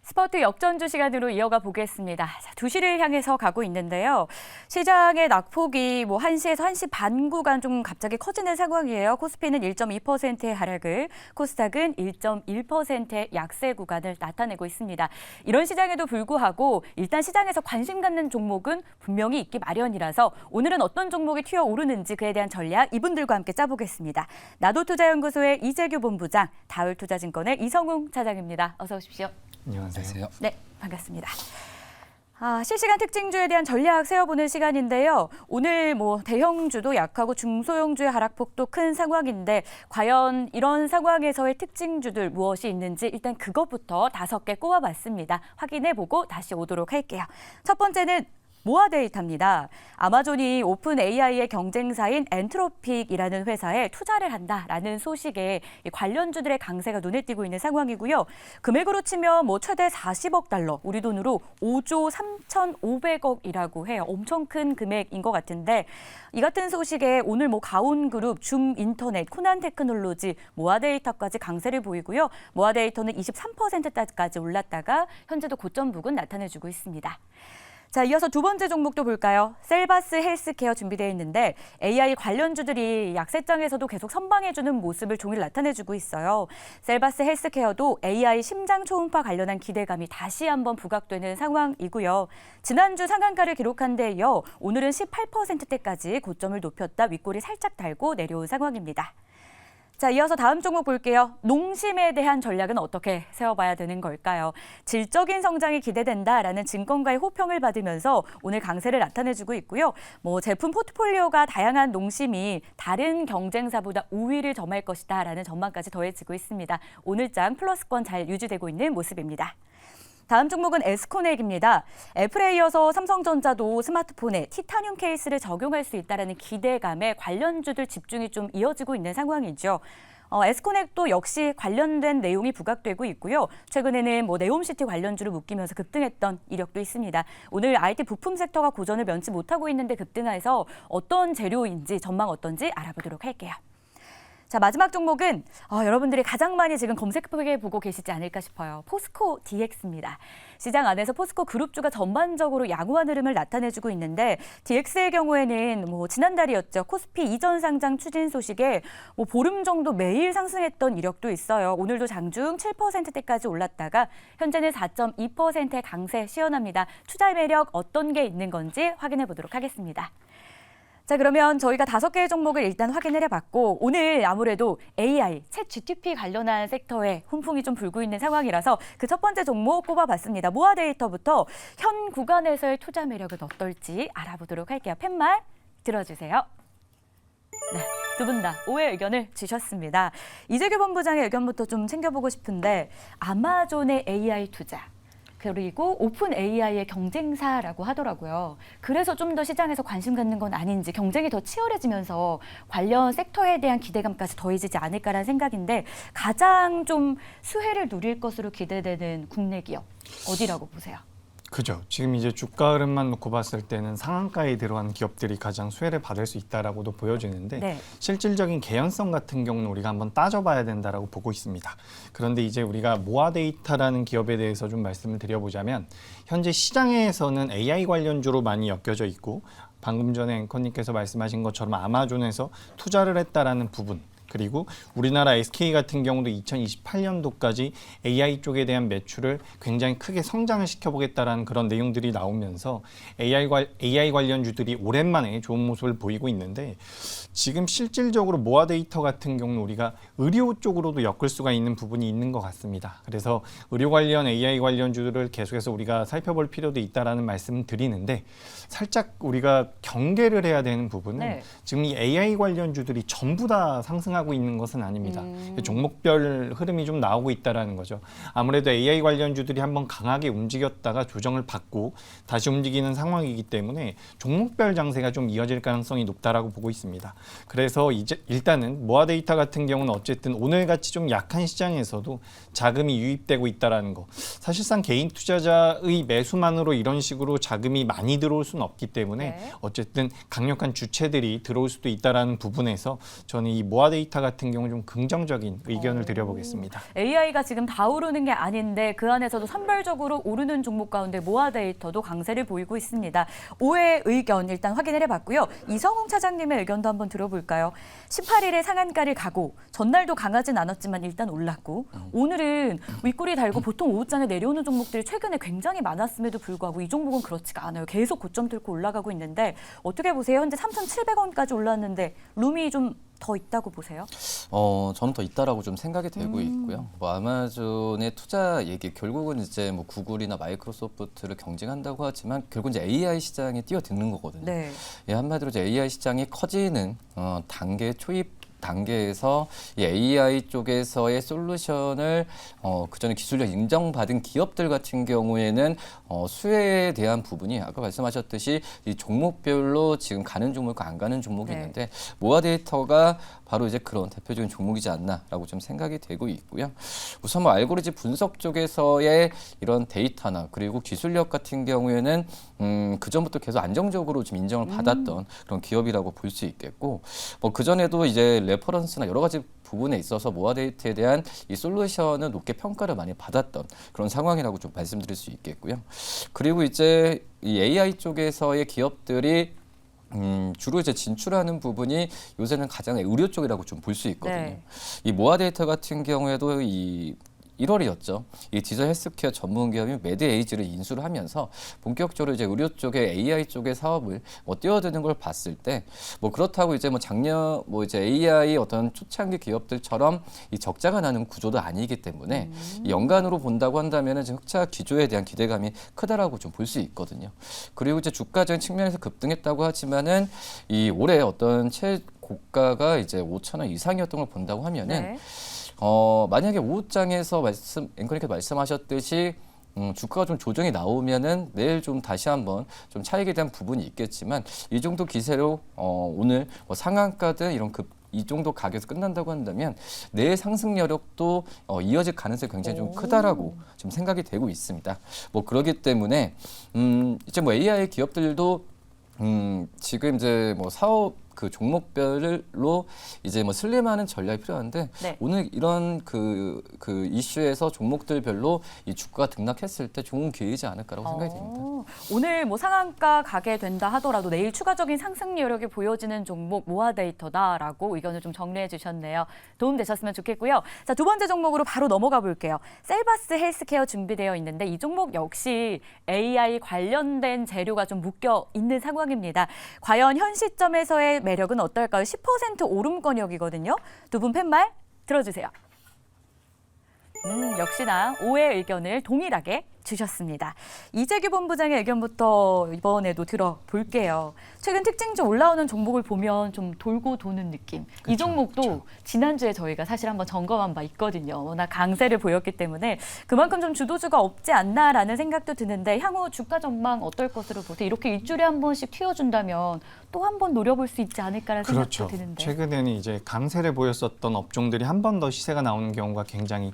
스포츠 역전주 시간으로 이어가 보겠습니다. 자, 2시를 향해서 가고 있는데요. 시장의 낙폭이 1시에서 1시 반 구간 좀 갑자기 커지는 상황이에요. 코스피는 1.2%의 하락을, 코스닥은 1.1%의 약세 구간을 나타내고 있습니다. 이런 시장에도 불구하고 일단 시장에서 관심 갖는 종목은 분명히 있기 마련이라서 오늘은 어떤 종목이 튀어오르는지 그에 대한 전략 이분들과 함께 짜보겠습니다. 나도투자연구소의 이재규 본부장, 다울투자증권의 이성웅 차장입니다. 어서 오십시오. 안녕하세요. 네, 반갑습니다. 실시간 특징주에 대한 전략 세워보는 시간인데요. 오늘 대형주도 약하고 중소형주의 하락폭도 큰 상황인데 과연 이런 상황에서의 특징주들 무엇이 있는지 일단 그것부터 5개 꼽아봤습니다. 확인해보고 다시 오도록 할게요. 첫 번째는 모아 데이터입니다. 아마존이 오픈 AI의 경쟁사인 엔트로픽이라는 회사에 투자를 한다라는 소식에 관련주들의 강세가 눈에 띄고 있는 상황이고요. 금액으로 치면 최대 40억 달러, 우리 돈으로 5조 3,500억이라고 해요. 엄청 큰 금액인 것 같은데 이 같은 소식에 오늘 가온그룹, 줌인터넷, 코난테크놀로지, 모아 데이터까지 강세를 보이고요. 모아 데이터는 23%까지 올랐다가 현재도 고점 부근 나타내주고 있습니다. 자, 이어서 두 번째 종목도 볼까요? 셀바스 헬스케어 준비되어 있는데 AI 관련주들이 약세장에서도 계속 선방해주는 모습을 종일 나타내주고 있어요. 셀바스 헬스케어도 AI 심장 초음파 관련한 기대감이 다시 한번 부각되는 상황이고요. 지난주 상한가를 기록한 데 이어 오늘은 18%대까지 고점을 높였다 윗골이 살짝 달고 내려온 상황입니다. 자, 이어서 다음 종목 볼게요. 농심에 대한 전략은 어떻게 세워봐야 되는 걸까요? 질적인 성장이 기대된다라는 증권가의 호평을 받으면서 오늘 강세를 나타내주고 있고요. 제품 포트폴리오가 다양한 농심이 다른 경쟁사보다 우위를 점할 것이다라는 전망까지 더해지고 있습니다. 오늘장 플러스권 잘 유지되고 있는 모습입니다. 다음 종목은 에스코넥입니다. 애플에 이어서 삼성전자도 스마트폰에 티타늄 케이스를 적용할 수 있다는 기대감에 관련주들 집중이 좀 이어지고 있는 상황이죠. 에스코넥도 역시 관련된 내용이 부각되고 있고요. 최근에는 네옴시티 관련주를 묶이면서 급등했던 이력도 있습니다. 오늘 IT 부품 섹터가 고전을 면치 못하고 있는데 급등해서 어떤 재료인지 전망 어떤지 알아보도록 할게요. 자, 마지막 종목은 여러분들이 가장 많이 지금 검색해 보고 계시지 않을까 싶어요. 포스코 DX입니다. 시장 안에서 포스코 그룹주가 전반적으로 양호한 흐름을 나타내주고 있는데 DX의 경우에는 지난달이었죠. 코스피 이전 상장 추진 소식에 보름 정도 매일 상승했던 이력도 있어요. 오늘도 장중 7%대까지 올랐다가 현재는 4.2%의 강세 시현합니다. 투자 매력 어떤 게 있는 건지 확인해 보도록 하겠습니다. 자, 그러면 저희가 5개의 종목을 일단 확인을 해봤고 오늘 아무래도 AI, 챗GPT 관련한 섹터에 훈풍이 좀 불고 있는 상황이라서 그 첫 번째 종목 꼽아봤습니다. 모아 데이터부터 현 구간에서의 투자 매력은 어떨지 알아보도록 할게요. 팻말 들어주세요. 네, 두 분 다 오해 의견을 주셨습니다. 이재규 본부장의 의견부터 좀 챙겨보고 싶은데 아마존의 AI 투자. 그리고 오픈 AI의 경쟁사라고 하더라고요. 그래서 좀 더 시장에서 관심 갖는 건 아닌지 경쟁이 더 치열해지면서 관련 섹터에 대한 기대감까지 더해지지 않을까라는 생각인데 가장 좀 수혜를 누릴 것으로 기대되는 국내 기업 어디라고 보세요? 그죠. 지금 이제 주가 흐름만 놓고 봤을 때는 상한가에 들어간 기업들이 가장 수혜를 받을 수 있다라고도 보여지는데 네. 실질적인 개연성 같은 경우는 우리가 한번 따져봐야 된다라고 보고 있습니다. 그런데 이제 우리가 모아 데이터라는 기업에 대해서 좀 말씀을 드려보자면 현재 시장에서는 AI 관련주로 많이 엮여져 있고 방금 전에 앵커님께서 말씀하신 것처럼 아마존에서 투자를 했다라는 부분 그리고 우리나라 SK 같은 경우도 2028년도까지 AI 쪽에 대한 매출을 굉장히 크게 성장을 시켜보겠다라는 그런 내용들이 나오면서 AI 관련주들이 오랜만에 좋은 모습을 보이고 있는데 지금 실질적으로 모아 데이터 같은 경우는 우리가 의료 쪽으로도 엮을 수가 있는 부분이 있는 것 같습니다. 그래서 의료 관련 AI 관련주들을 계속해서 우리가 살펴볼 필요도 있다라는 말씀을 드리는데 살짝 우리가 경계를 해야 되는 부분은 네. 지금 이 AI 관련주들이 전부 다 상승하고 있는 것은 아닙니다. 종목별 흐름이 좀 나오고 있다는 거죠. 아무래도 AI 관련주들이 한번 강하게 움직였다가 조정을 받고 다시 움직이는 상황이기 때문에 종목별 장세가 좀 이어질 가능성이 높다라고 보고 있습니다. 그래서 이제 일단은 모아 데이터 같은 경우는 어쨌든 오늘같이 좀 약한 시장에서도 자금이 유입되고 있다는 거. 사실상 개인 투자자의 매수만으로 이런 식으로 자금이 많이 들어올 수는 없기 때문에 네. 어쨌든 강력한 주체들이 들어올 수도 있다는 부분에서 저는 이 모아 데이터 모아데이터 같은 경우 좀 긍정적인 의견을 드려보겠습니다. AI가 지금 다 오르는 게 아닌데 그 안에서도 선별적으로 오르는 종목 가운데 모아데이터도 강세를 보이고 있습니다. 5회 의견 일단 확인을 해봤고요. 이성웅 차장님의 의견도 한번 들어볼까요? 18일에 상한가를 가고 전날도 강하진 않았지만 일단 올랐고 오늘은 윗꼬리 달고 보통 오후장에 내려오는 종목들이 최근에 굉장히 많았음에도 불구하고 이 종목은 그렇지가 않아요. 계속 고점 뚫고 올라가고 있는데 어떻게 보세요? 현재 3,700원까지 올랐는데 룸이 좀 더 있다고 보세요? 저는 더 있다라고 좀 생각이 되고 있고요. 뭐 아마존의 투자 얘기 결국은 이제 뭐 구글이나 마이크로소프트를 경쟁한다고 하지만 결국 이제 AI 시장에 뛰어드는 거거든요. 네. 예, 한마디로 이제 AI 시장이 커지는 단계 초입 단계에서 이 AI 쪽에서의 솔루션을 그전에 기술력 인정받은 기업들 같은 경우에는 수혜에 대한 부분이 아까 말씀하셨듯이 이 종목별로 지금 가는 종목과 안 가는 종목이 네. 있는데 모아데이터가 바로 이제 그런 대표적인 종목이지 않나라고 좀 생각이 되고 있고요. 우선 뭐 알고리즘 분석 쪽에서의 이런 데이터나 그리고 기술력 같은 경우에는 그 전부터 계속 안정적으로 좀 인정을 받았던 그런 기업이라고 볼 수 있겠고, 뭐 그 전에도 이제 레퍼런스나 여러 가지 부분에 있어서 모아데이터에 대한 이 솔루션은 높게 평가를 많이 받았던 그런 상황이라고 좀 말씀드릴 수 있겠고요. 그리고 이제 이 AI 쪽에서의 기업들이 주로 이제 진출하는 부분이 요새는 가장 의료 쪽이라고 좀 볼 수 있거든요. 네. 이 모아데이터 같은 경우에도 이 1월이었죠. 이 디지털 헬스케어 전문 기업인 메드에이지를 인수를 하면서 본격적으로 이제 의료 쪽의 AI 쪽의 사업을 뛰어드는 걸 봤을 때 뭐 그렇다고 이제 뭐 작년 뭐 이제 AI 어떤 초창기 기업들처럼 이 적자가 나는 구조도 아니기 때문에 이 연간으로 본다고 한다면은 지금 흑자 기조에 대한 기대감이 크다라고 좀 볼 수 있거든요. 그리고 이제 주가적인 측면에서 급등했다고 하지만은 이 올해 어떤 최고가가 이제 5,000원 이상이었던 걸 본다고 하면은 네. 만약에 오후장에서 앵커님께서 말씀하셨듯이 주가가 좀 조정이 나오면은 내일 좀 다시 한번 좀 차익에 대한 부분이 있겠지만 이 정도 기세로 오늘 뭐 상한가든 이런 이 정도 가격에서 끝난다고 한다면 내일 상승 여력도 이어질 가능성이 굉장히 좀 크다라고 좀 생각이 되고 있습니다. 뭐 그렇기 때문에 이제 뭐 AI 기업들도 지금 이제 뭐 사업 그 종목별로 이제 뭐 슬림하는 전략이 필요한데 네. 오늘 이런 그 이슈에서 종목들별로 이 주가가 등락했을 때 좋은 기회이지 않을까라고 생각이 됩니다. 오늘 뭐 상한가 가게 된다 하더라도 내일 추가적인 상승 여력이 보여지는 종목 모아데이터다라고 의견을 좀 정리해 주셨네요. 도움 되셨으면 좋겠고요. 자, 두 번째 종목으로 바로 넘어가 볼게요. 셀바스 헬스케어 준비되어 있는데 이 종목 역시 AI 관련된 재료가 좀 묶여 있는 상황입니다. 과연 현 시점에서의 매력은 어떨까요? 10% 오름권역이거든요. 두 분 팻말 들어주세요. 역시나 5의 의견을 동일하게 주셨습니다. 이재규 본부장의 의견부터 이번에도 들어볼게요. 최근 특징주 올라오는 종목을 보면 좀 돌고 도는 느낌. 이 종목도 지난주에 저희가 사실 한번 점검한 바 있거든요. 워낙 강세를 보였기 때문에 그만큼 좀 주도주가 없지 않나라는 생각도 드는데 향후 주가 전망 어떨 것으로 보세요? 이렇게 일주일에 한 번씩 튀어준다면 또 한 번 노려볼 수 있지 않을까라는 생각도 드는데. 최근에는 이제 강세를 보였었던 업종들이 한 번 더 시세가 나오는 경우가 굉장히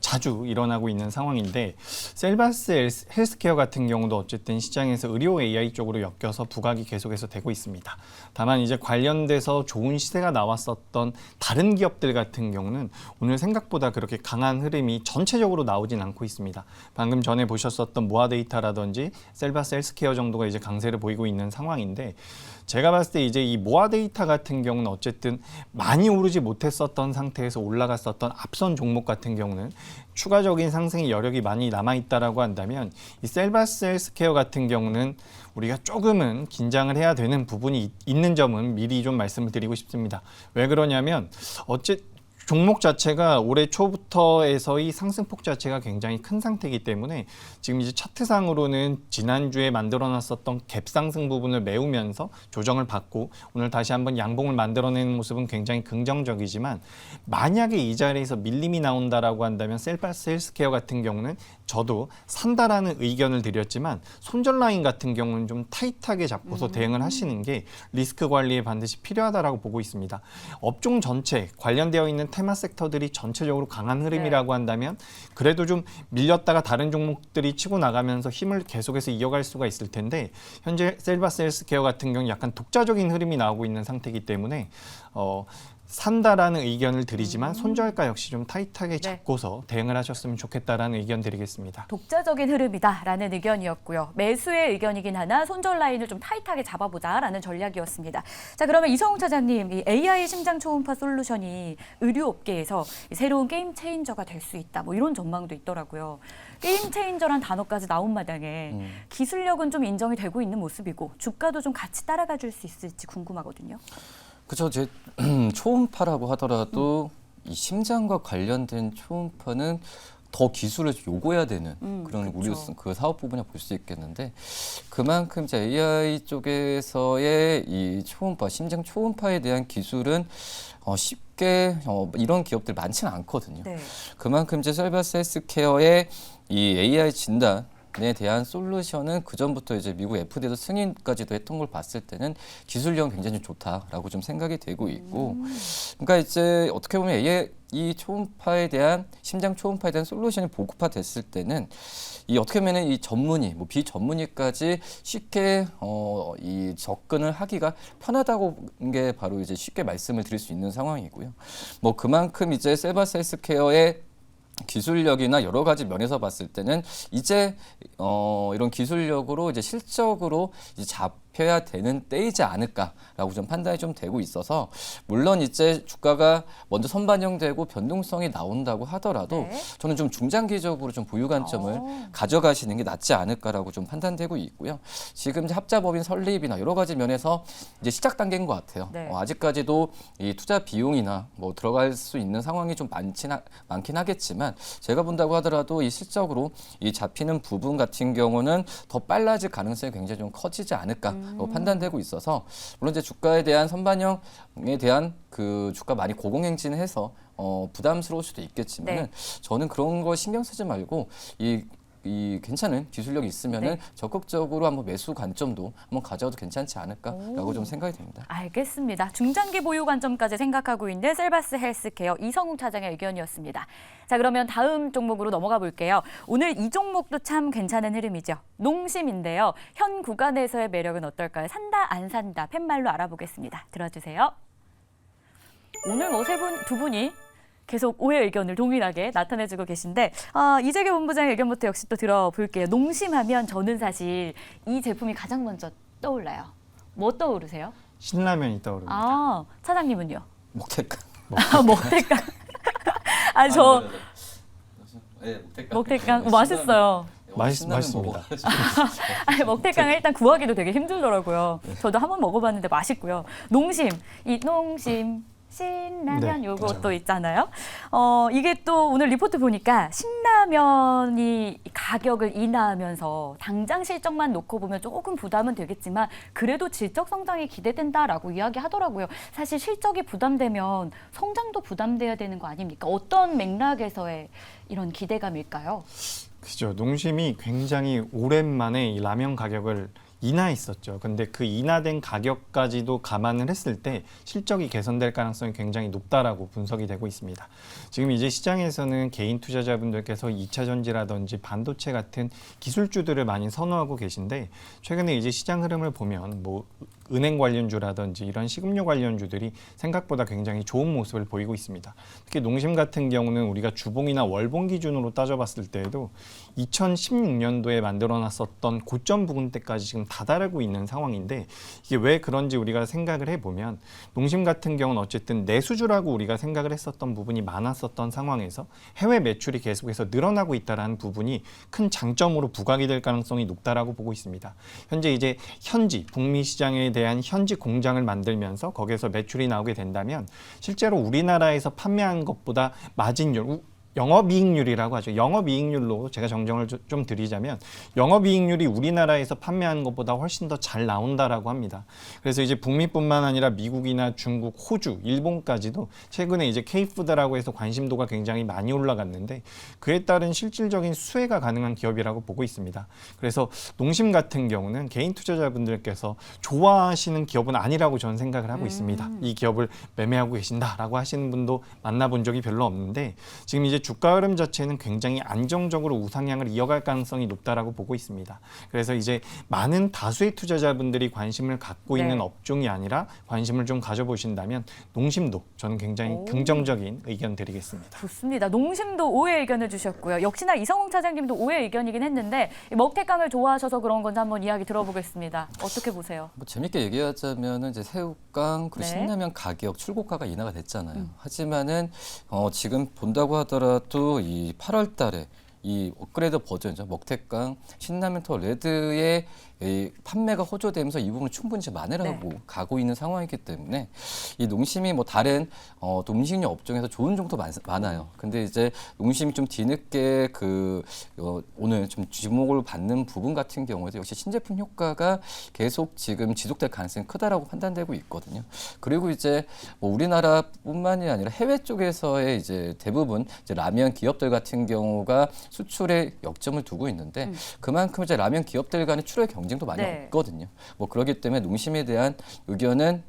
자주 일어나고 있는 상황인데 셀바스 헬스케어 같은 경우도 어쨌든 시장에서 의료 AI 쪽으로 엮여서 부각이 계속해서 되고 있습니다. 다만 이제 관련돼서 좋은 시세가 나왔었던 다른 기업들 같은 경우는 오늘 생각보다 그렇게 강한 흐름이 전체적으로 나오진 않고 있습니다. 방금 전에 보셨었던 모아데이터라든지 셀바스 헬스케어 정도가 이제 강세를 보이고 있는 상황인데 제가 봤을 때 이제 이 모아데이터 같은 경우는 어쨌든 많이 오르지 못했었던 상태에서 올라갔었던 앞선 종목 같은 경우는 추가적인 상승의 여력이 많이 남아있다라고 한다면 이 셀바스 헬스케어 같은 경우는 우리가 조금은 긴장을 해야 되는 부분이 있는 점은 미리 좀 말씀을 드리고 싶습니다. 왜 그러냐면 종목 자체가 올해 초부터에서의 상승폭 자체가 굉장히 큰 상태이기 때문에 지금 이제 차트상으로는 지난주에 만들어놨었던 갭 상승 부분을 메우면서 조정을 받고 오늘 다시 한번 양봉을 만들어내는 모습은 굉장히 긍정적이지만 만약에 이 자리에서 밀림이 나온다라고 한다면 셀바스 헬스케어 같은 경우는 저도 산다라는 의견을 드렸지만 손절 라인 같은 경우는 좀 타이트하게 잡고서 대응을 하시는 게 리스크 관리에 반드시 필요하다라고 보고 있습니다. 업종 전체 관련되어 있는 테마 섹터들이 전체적으로 강한 흐름이라고 한다면 그래도 좀 밀렸다가 다른 종목들이 치고 나가면서 힘을 계속해서 이어갈 수가 있을 텐데 현재 셀바스 헬스케어 같은 경우 약간 독자적인 흐름이 나오고 있는 상태이기 때문에 산다라는 의견을 드리지만 손절가 역시 좀 타이트하게 네. 잡고서 대응을 하셨으면 좋겠다라는 의견 드리겠습니다. 독자적인 흐름이다라는 의견이었고요. 매수의 의견이긴 하나 손절 라인을 좀 타이트하게 잡아보자라는 전략이었습니다. 자, 그러면 이성욱 차장님, 이 AI 심장 초음파 솔루션이 의료업계에서 새로운 게임 체인저가 될 수 있다. 뭐 이런 전망도 있더라고요. 게임 체인저란 단어까지 나온 마당에 기술력은 좀 인정이 되고 있는 모습이고 주가도 좀 같이 따라가 줄 수 있을지 궁금하거든요. 그렇죠. 제 초음파라고 하더라도 이 심장과 관련된 초음파는 더 기술을 요구해야 되는 그런 우리 그 사업 부분이라 볼 수 있겠는데 그만큼 이제 AI 쪽에서의 이 초음파, 심장 초음파에 대한 기술은 쉽게 이런 기업들 많지는 않거든요. 네. 그만큼 이제 셀바스 헬스케어의 이 AI 진단에 대한 솔루션은 그 전부터 이제 미국 FDA에서 승인까지도 했던 걸 봤을 때는 기술력은 굉장히 좋다라고 좀 생각이 되고 있고, 그러니까 이제 어떻게 보면 이 초음파에 대한 심장 초음파에 대한 솔루션이 보급화됐을 때는 이 어떻게 보면 이 전문의, 뭐 비전문의까지 쉽게 이 접근을 하기가 편하다고 게 바로 이제 쉽게 말씀을 드릴 수 있는 상황이고요. 뭐 그만큼 이제 셀바스 헬스케어의 기술력이나 여러 가지 면에서 봤을 때는 이제 이런 기술력으로 이제 실적으로 이제 잡혀야 되는 때이지 않을까라고 좀 판단이 좀 되고 있어서 물론 이제 주가가 먼저 선반영되고 변동성이 나온다고 하더라도 네. 저는 좀 중장기적으로 좀 보유 관점을 가져가시는 게 낫지 않을까라고 좀 판단되고 있고요. 지금 이제 합자법인 설립이나 여러 가지 면에서 이제 시작 단계인 것 같아요. 네. 아직까지도 이 투자 비용이나 뭐 들어갈 수 있는 상황이 좀 많긴 하겠지만 제가 본다고 하더라도 이 실적으로 이 잡히는 부분 같은 경우는 더 빨라질 가능성이 굉장히 좀 커지지 않을까 판단되고 있어서 물론 이제 주가에 대한 선반영에 대한 그 주가 많이 고공행진해서 부담스러울 수도 있겠지만은 네. 저는 그런 거 신경 쓰지 말고 이 괜찮은 기술력이 있으면은 네. 적극적으로 한번 매수 관점도 한번 가져도 괜찮지 않을까라고 좀 생각이 됩니다. 알겠습니다. 중장기 보유 관점까지 생각하고 있는 셀바스 헬스케어 이성욱 차장의 의견이었습니다. 자, 그러면 다음 종목으로 넘어가 볼게요. 오늘 이 종목도 참 괜찮은 흐름이죠. 농심인데요. 현 구간에서의 매력은 어떨까요? 산다 안 산다 팻말로 알아보겠습니다. 들어주세요. 오늘 뭐 두 분이 계속 오해 의견을 동일하게 나타내주고 계신데 이재규 본부장의 의견부터 역시 또 들어볼게요. 농심하면 저는 사실 이 제품이 가장 먼저 떠올라요. 뭐 떠오르세요? 신라면이 떠오릅니다. 차장님은요? 목태가. 먹태깡. 먹태깡 맛있어요. 맛있습니다. 먹태깡을 일단 구하기도 되게 힘들더라고요. 저도 한번 먹어봤는데 맛있고요. 농심, 이 농심. 신라면 네, 요것도 그렇죠. 있잖아요. 이게 또 오늘 리포트 보니까 신라면이 가격을 인하하면서 당장 실적만 놓고 보면 조금 부담은 되겠지만 그래도 질적 성장이 기대된다라고 이야기하더라고요. 사실 실적이 부담되면 성장도 부담돼야 되는 거 아닙니까? 어떤 맥락에서의 이런 기대감일까요? 그죠. 농심이 굉장히 오랜만에 이 라면 가격을 인하했었죠. 근데 그 인하된 가격까지도 감안을 했을 때 실적이 개선될 가능성이 굉장히 높다라고 분석이 되고 있습니다. 지금 이제 시장에서는 개인 투자자분들께서 2차 전지라든지 반도체 같은 기술주들을 많이 선호하고 계신데 최근에 이제 시장 흐름을 보면 뭐 은행 관련주라든지 이런 식음료 관련주들이 생각보다 굉장히 좋은 모습을 보이고 있습니다. 특히 농심 같은 경우는 우리가 주봉이나 월봉 기준으로 따져봤을 때에도 2016년도에 만들어놨었던 고점 부근대까지 지금 다다르고 있는 상황인데 이게 왜 그런지 우리가 생각을 해보면 농심 같은 경우는 어쨌든 내수주라고 우리가 생각을 했었던 부분이 많았었던 상황에서 해외 매출이 계속해서 늘어나고 있다는 부분이 큰 장점으로 부각이 될 가능성이 높다라고 보고 있습니다. 현재 이제 현지 북미 시장에 대한 현지 공장을 만들면서 거기에서 매출이 나오게 된다면 실제로 우리나라에서 판매한 것보다 마진율 영업이익률이라고 하죠. 영업이익률로 제가 정정을 좀 드리자면 영업이익률이 우리나라에서 판매하는 것보다 훨씬 더 잘 나온다라고 합니다. 그래서 이제 북미뿐만 아니라 미국이나 중국, 호주, 일본까지도 최근에 이제 K푸드라고 해서 관심도가 굉장히 많이 올라갔는데 그에 따른 실질적인 수혜가 가능한 기업이라고 보고 있습니다. 그래서 농심 같은 경우는 개인 투자자분들께서 좋아하시는 기업은 아니라고 저는 생각을 하고 있습니다. 이 기업을 매매하고 계신다라고 하시는 분도 만나본 적이 별로 없는데 지금 이제 주가 흐름 자체는 굉장히 안정적으로 우상향을 이어갈 가능성이 높다라고 보고 있습니다. 그래서 이제 많은 다수의 투자자분들이 관심을 갖고 있는 업종이 아니라 관심을 좀 가져보신다면 농심도 저는 굉장히 긍정적인 의견 드리겠습니다. 좋습니다. 농심도 5회 의견을 주셨고요. 역시나 이성웅 차장님도 5회 의견이긴 했는데 먹태깡을 좋아하셔서 그런 건지 한번 이야기 들어보겠습니다. 어떻게 보세요? 뭐 재밌게 얘기하자면은 이제 새우깡 그리고 네. 신라면 가격 출고가가 인하가 됐잖아요. 하지만은 지금 본다고 하더라도 이 8월달에 이 업그레이드 버전이죠. 먹태깡, 신라면터 레드의 이 판매가 호조되면서 이 부분을 충분히 지금 만회라고 가고 있는 상황이기 때문에 이 농심이 뭐 다른 또 음식료 업종에서 좋은 정도 많아요. 근데 이제 농심이 좀 뒤늦게 오늘 좀 주목을 받는 부분 같은 경우에도 역시 신제품 효과가 계속 지금 지속될 가능성이 크다라고 판단되고 있거든요. 그리고 이제 뭐 우리나라뿐만이 아니라 해외 쪽에서의 이제 대부분 이제 라면 기업들 같은 경우가 수출에 역점을 두고 있는데 그만큼 이제 라면 기업들 간의 출하의 경쟁도 많이 없거든요. 뭐 그렇기 때문에 농심에 대한 의견은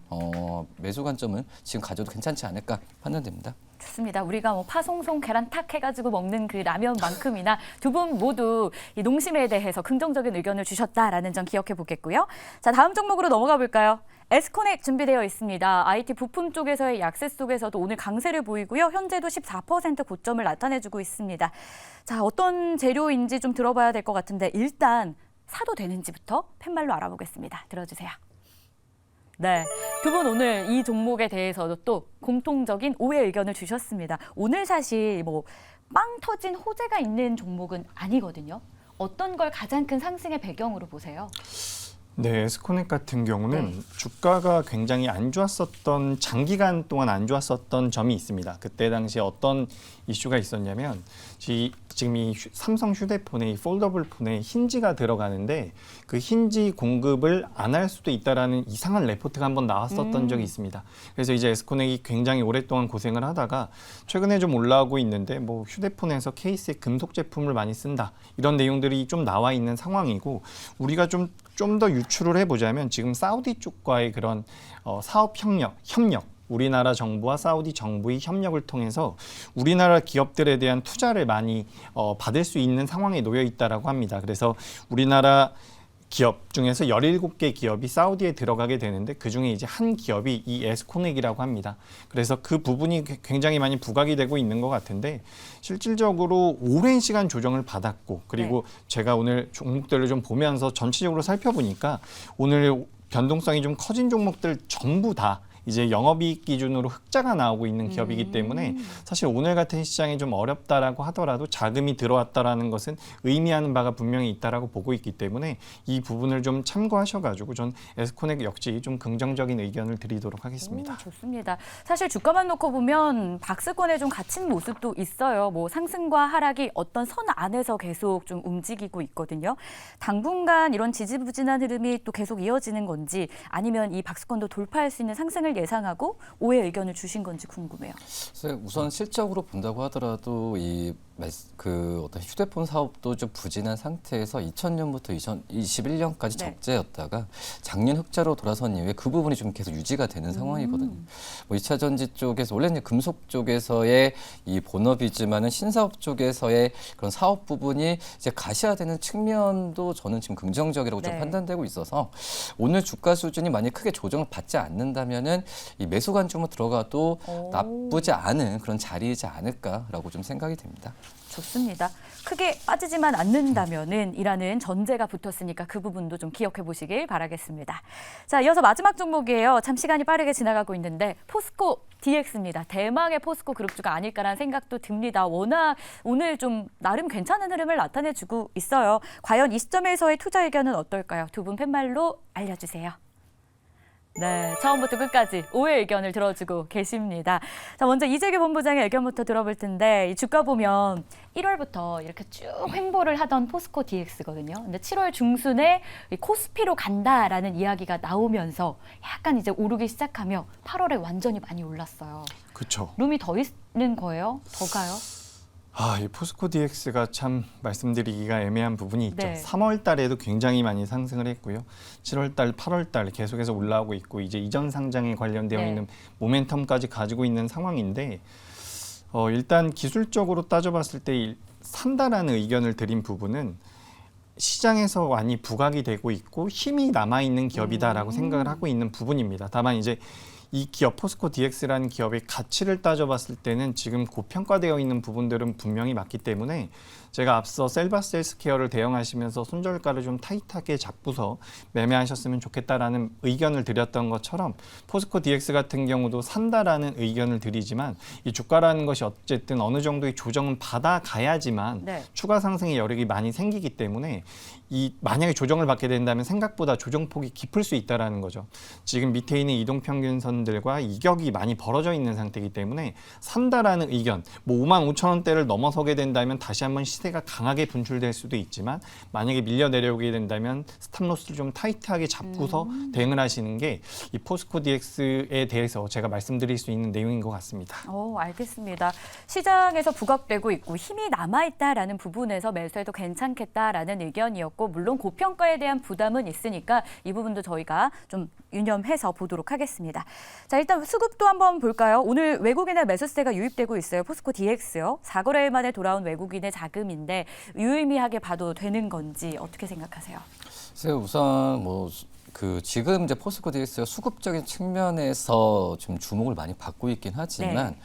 매수 관점은 지금 가져도 괜찮지 않을까 판단됩니다. 좋습니다. 우리가 뭐 파송송 계란탁 해가지고 먹는 그 라면만큼이나 두 분 모두 이 농심에 대해서 긍정적인 의견을 주셨다라는 점 기억해 보겠고요. 자, 다음 종목으로 넘어가 볼까요? 에스코넥 준비되어 있습니다. IT 부품 쪽에서의 약세 속에서도 오늘 강세를 보이고요. 현재도 14% 고점을 나타내주고 있습니다. 자, 어떤 재료인지 좀 들어봐야 될 것 같은데 일단 사도 되는지부터 팻말로 알아보겠습니다. 들어주세요. 네, 두 분 오늘 이 종목에 대해서도 또 공통적인 5회 의견을 주셨습니다. 오늘 사실 뭐 빵 터진 호재가 있는 종목은 아니거든요. 어떤 걸 가장 큰 상승의 배경으로 보세요? 네, 에스코넥 같은 경우는 주가가 굉장히 안 좋았었던 장기간 동안 안 좋았었던 점이 있습니다. 그때 당시에 어떤 이슈가 있었냐면 지금 이 삼성 휴대폰에 이 폴더블 폰에 힌지가 들어가는데 그 힌지 공급을 안 할 수도 있다라는 이상한 레포트가 한번 나왔었던 적이 있습니다. 그래서 이제 에스코넥이 굉장히 오랫동안 고생을 하다가 최근에 좀 올라오고 있는데 뭐 휴대폰에서 케이스에 금속 제품을 많이 쓴다 이런 내용들이 좀 나와 있는 상황이고 우리가 좀 더 유추를 해보자면 지금 사우디 쪽과의 그런 사업 협력 우리나라 정부와 사우디 정부의 협력을 통해서 우리나라 기업들에 대한 투자를 많이 받을 수 있는 상황에 놓여 있다라고 합니다. 그래서 우리나라 기업 중에서 17개 기업이 사우디에 들어가게 되는데 그중에 이제 한 기업이 이 에스코넥이라고 합니다. 그래서 그 부분이 굉장히 많이 부각이 되고 있는 것 같은데 실질적으로 오랜 시간 조정을 받았고 그리고 제가 오늘 종목들을 좀 보면서 전체적으로 살펴보니까 오늘 변동성이 좀 커진 종목들 전부 다 이제 영업이익 기준으로 흑자가 나오고 있는 기업이기 때문에 사실 오늘 같은 시장이 좀 어렵다라고 하더라도 자금이 들어왔다라는 것은 의미하는 바가 분명히 있다라고 보고 있기 때문에 이 부분을 좀 참고하셔가지고 전 에스코넥 역시 좀 긍정적인 의견을 드리도록 하겠습니다. 좋습니다. 사실 주가만 놓고 보면 박스권에 좀 갇힌 모습도 있어요. 뭐 상승과 하락이 어떤 선 안에서 계속 좀 움직이고 있거든요. 당분간 이런 지지부진한 흐름이 또 계속 이어지는 건지 아니면 이 박스권도 돌파할 수 있는 상승을 예상하고 5회 의견을 주신 건지 궁금해요. 우선 실적으로 본다고 하더라도 어떤 휴대폰 사업도 좀 부진한 상태에서 2000년부터 2021년까지 적자였다가 작년 흑자로 돌아선 이후에 그 부분이 좀 계속 유지가 되는 상황이거든요. 뭐 2차 전지 쪽에서 원래는 금속 쪽에서의 이 본업이지만은 신사업 쪽에서의 그런 사업 부분이 이제 가시화되는 측면도 저는 지금 긍정적이라고 좀 판단되고 있어서 오늘 주가 수준이 만약 크게 조정을 받지 않는다면은 이 매수 관점으로 들어가도 나쁘지 않은 그런 자리이지 않을까라고 좀 생각이 됩니다. 좋습니다. 크게 빠지지만 않는다면은 이라는 전제가 붙었으니까 그 부분도 좀 기억해 보시길 바라겠습니다. 자, 이어서 마지막 종목이에요. 참 시간이 빠르게 지나가고 있는데 포스코 DX입니다. 대망의 포스코 그룹주가 아닐까라는 생각도 듭니다. 워낙 오늘 좀 나름 괜찮은 흐름을 나타내주고 있어요. 과연 이 시점에서의 투자 의견은 어떨까요? 두 분 팻말로 알려주세요. 네, 처음부터 끝까지 5회 의견을 들어주고 계십니다. 자, 먼저 이재규 본부장의 의견부터 들어볼 텐데 이 주가 보면 1월부터 이렇게 쭉 횡보를 하던 포스코 DX거든요. 근데 7월 중순에 이 코스피로 간다라는 이야기가 나오면서 약간 이제 오르기 시작하며 8월에 완전히 많이 올랐어요. 그렇죠. 룸이 더 있는 거예요? 더 가요? 이 포스코 DX가 참 말씀드리기가 애매한 부분이 있죠. 네. 3월 달에도 굉장히 많이 상승을 했고요. 7월 달, 8월 달 계속해서 올라오고 있고 이제 이전 상장에 관련되어 있는 모멘텀까지 가지고 있는 상황인데 일단 기술적으로 따져봤을 때 산다라는 의견을 드린 부분은 시장에서 많이 부각이 되고 있고 힘이 남아있는 기업이다라고 생각을 하고 있는 부분입니다. 다만 이제 이 기업 포스코 DX라는 기업의 가치를 따져봤을 때는 지금 고평가되어 있는 부분들은 분명히 맞기 때문에 제가 앞서 셀바스 헬스케어를 대응하시면서 손절가를 좀 타이트하게 잡고서 매매하셨으면 좋겠다라는 의견을 드렸던 것처럼 포스코 DX 같은 경우도 산다라는 의견을 드리지만 이 주가라는 것이 어쨌든 어느 정도의 조정은 받아가야지만 네. 추가 상승의 여력이 많이 생기기 때문에 만약에 조정을 받게 된다면 생각보다 조정폭이 깊을 수 있다라는 거죠. 지금 밑에 있는 이동평균선들과 이격이 많이 벌어져 있는 상태이기 때문에 산다라는 의견, 뭐 5만 5천 원대를 넘어서게 된다면 다시 한번 시세가 강하게 분출될 수도 있지만 만약에 밀려 내려오게 된다면 스탑로스를 좀 타이트하게 잡고서 대응을 하시는 게 이 포스코 DX에 대해서 제가 말씀드릴 수 있는 내용인 것 같습니다. 알겠습니다. 시장에서 부각되고 있고 힘이 남아있다라는 부분에서 매수해도 괜찮겠다라는 의견이었고 물론 고평가에 대한 부담은 있으니까 이 부분도 저희가 좀 유념해서 보도록 하겠습니다. 자, 일단 수급도 한번 볼까요? 오늘 외국인의 매수세가 유입되고 있어요. 포스코 DX요. 4거래일 만에 돌아온 외국인의 자금인데 유의미하게 봐도 되는 건지 어떻게 생각하세요? 글쎄요, 우선 지금 이제 포스코 DX가 수급적인 측면에서 좀 주목을 많이 받고 있긴 하지만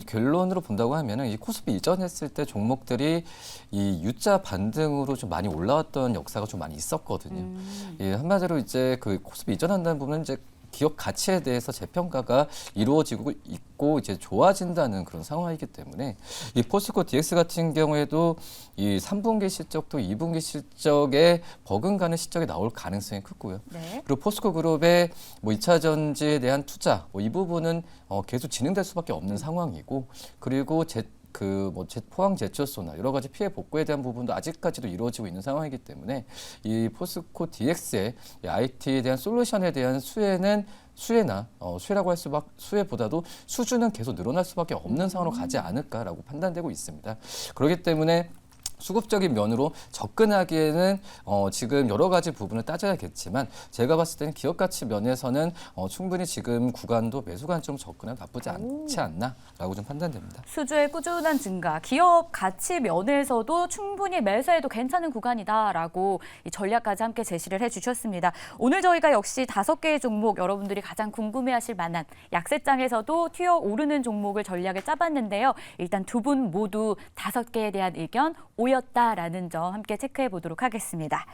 결론으로 본다고 하면은 이 코스피 이전했을 때 종목들이 이 U자 반등으로 좀 많이 올라왔던 역사가 좀 많이 있었거든요. 한마디로 이제 그 코스피 이전한다는 부분은 이제 기업 가치에 대해서 재평가가 이루어지고 있고 이제 좋아진다는 그런 상황이기 때문에 이 포스코 DX 같은 경우에도 이 3분기 실적도 2분기 실적에 버금가는 실적이 나올 가능성이 크고요. 네. 그리고 포스코 그룹의 2차 전지에 대한 투자 이 부분은 계속 진행될 수밖에 없는 상황이고 그리고 포항 제철소나 여러 가지 피해 복구에 대한 부분도 아직까지도 이루어지고 있는 상황이기 때문에 이 포스코 DX의 IT에 대한 솔루션에 대한 수혜라고 할 수밖에 수혜보다도 수주는 계속 늘어날 수밖에 없는 상황으로 가지 않을까라고 판단되고 있습니다. 그렇기 때문에 수급적인 면으로 접근하기에는 지금 여러 가지 부분을 따져야겠지만 제가 봤을 때는 기업 가치 면에서는 충분히 지금 구간도 매수 관점 접근은 나쁘지 않지 않나라고 좀 판단됩니다. 수주의 꾸준한 증가, 기업 가치 면에서도 충분히 매수해도 괜찮은 구간이다라고 이 전략까지 함께 제시를 해주셨습니다. 오늘 저희가 역시 5개의 종목 여러분들이 가장 궁금해하실 만한 약세장에서도 튀어 오르는 종목을 전략을 짜봤는데요. 일단 두 분 모두 5개에 대한 의견 오였다라는 점 함께 체크해 보도록 하겠습니다.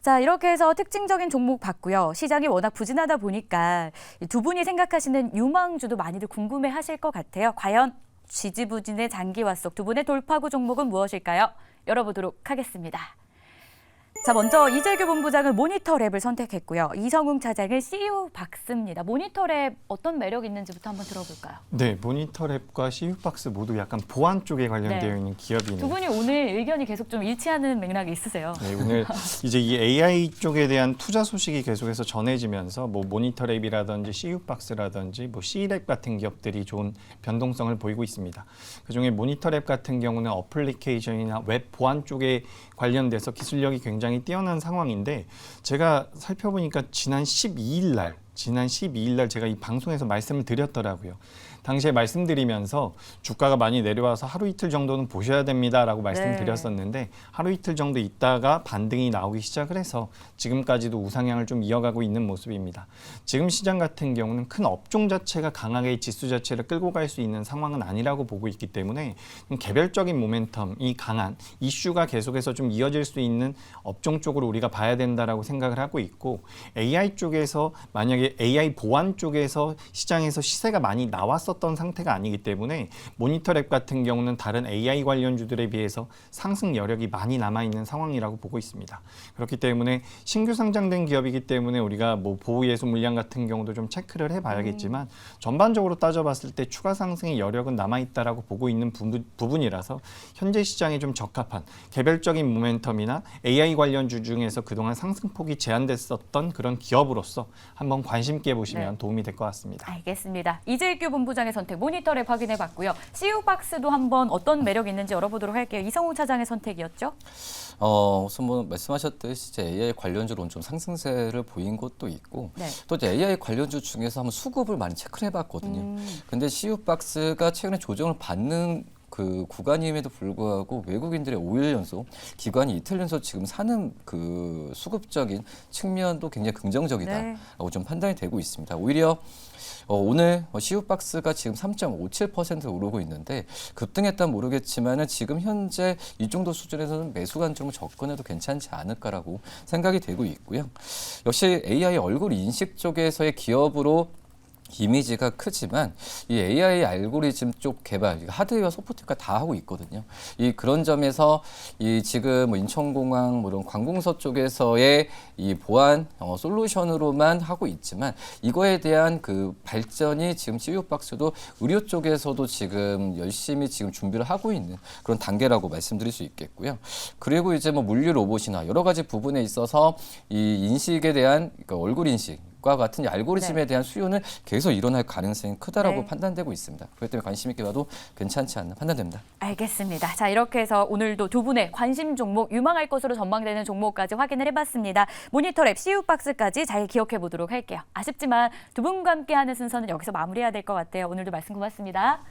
자, 이렇게 해서 특징적인 종목 봤고요. 시장이 워낙 부진하다 보니까 두 분이 생각하시는 유망주도 많이들 궁금해하실 것 같아요. 과연 지지부진의 장기화 속 두 분의 돌파구 종목은 무엇일까요? 열어보도록 하겠습니다. 자, 먼저 이재규 본부장은 모니터랩을 선택했고요. 이성웅 차장은 CU박스입니다. 모니터랩 어떤 매력이 있는지부터 한번 들어볼까요? 네, 모니터랩과 CU박스 모두 약간 보안 쪽에 관련되어 있는 기업이네요. 두 분이 오늘 의견이 계속 좀 일치하는 맥락이 있으세요. 네, 오늘 이제 이 AI 쪽에 대한 투자 소식이 계속해서 전해지면서 모니터랩이라든지 CU박스라든지 C랩 같은 기업들이 좋은 변동성을 보이고 있습니다. 그중에 모니터랩 같은 경우는 어플리케이션이나 웹 보안 쪽에 관련돼서 기술력이 굉장히 뛰어난 상황인데 제가 살펴보니까 지난 12일 날 제가 이 방송에서 말씀을 드렸더라고요. 당시에 말씀드리면서 주가가 많이 내려와서 하루 이틀 정도는 보셔야 됩니다라고 말씀드렸었는데 하루 이틀 정도 있다가 반등이 나오기 시작을 해서 지금까지도 우상향을 좀 이어가고 있는 모습입니다. 지금 시장 같은 경우는 큰 업종 자체가 강하게 지수 자체를 끌고 갈 수 있는 상황은 아니라고 보고 있기 때문에 개별적인 모멘텀이 강한 이슈가 계속해서 좀 이어질 수 있는 업종 쪽으로 우리가 봐야 된다라고 생각을 하고 있고 AI 쪽에서 만약에 AI 보안 쪽에서 시장에서 시세가 많이 나왔었던 상태가 아니기 때문에 모니터랩 같은 경우는 다른 AI 관련주들에 비해서 상승 여력이 많이 남아있는 상황이라고 보고 있습니다. 그렇기 때문에 신규 상장된 기업이기 때문에 우리가 보호예수 물량 같은 경우도 좀 체크를 해봐야겠지만 전반적으로 따져봤을 때 추가 상승의 여력은 남아있다라고 보고 있는 부분이라서 현재 시장에 좀 적합한 개별적인 모멘텀이나 AI 관련주 중에서 그동안 상승폭이 제한됐었던 그런 기업으로서 한번 관심 있게 보시면 도움이 될 것 같습니다. 알겠습니다. 이재규 본부장 차장의 선택 모니터랩 확인해봤고요. CU박스도 한번 어떤 매력이 있는지 열어보도록 할게요. 이성우 차장의 선택이었죠? 우선 뭐 말씀하셨듯이 이제 AI 관련주로 좀 상승세를 보인 것도 있고 네. 또 이제 AI 관련주 중에서 한번 수급을 많이 체크를 해봤거든요. 근데 CU박스가 최근에 조정을 받는 그 구간임에도 불구하고 외국인들의 5일 연속, 기관이 이틀 연속 지금 사는 그 수급적인 측면도 굉장히 긍정적이다라고 좀 판단이 되고 있습니다. 오히려 오늘 CU박스가 지금 3.57% 오르고 있는데 급등했다면 모르겠지만은 지금 현재 이 정도 수준에서는 매수 관점을 접근해도 괜찮지 않을까라고 생각이 되고 있고요. 역시 AI 얼굴 인식 쪽에서의 기업으로 이미지가 크지만 이 AI 알고리즘 쪽 개발, 하드웨어, 소프트웨어가 다 하고 있거든요. 이 그런 점에서 이 지금 뭐 인천공항 뭐 이런 관공서 쪽에서의 이 보안 솔루션으로만 하고 있지만 이거에 대한 그 발전이 지금 CU박스도 의료 쪽에서도 지금 열심히 지금 준비를 하고 있는 그런 단계라고 말씀드릴 수 있겠고요. 그리고 이제 뭐 물류 로봇이나 여러 가지 부분에 있어서 이 인식에 대한 그러니까 얼굴 인식 과 같은 이 알고리즘에 대한 수요는 계속 일어날 가능성이 크다라고 판단되고 있습니다. 그렇기 때문에 관심 있게 봐도 괜찮지 않나 판단됩니다. 알겠습니다. 자, 이렇게 해서 오늘도 두 분의 관심 종목, 유망할 것으로 전망되는 종목까지 확인을 해봤습니다. 모니터랩 CU박스까지 잘 기억해 보도록 할게요. 아쉽지만 두 분과 함께하는 순서는 여기서 마무리해야 될 것 같아요. 오늘도 말씀 고맙습니다.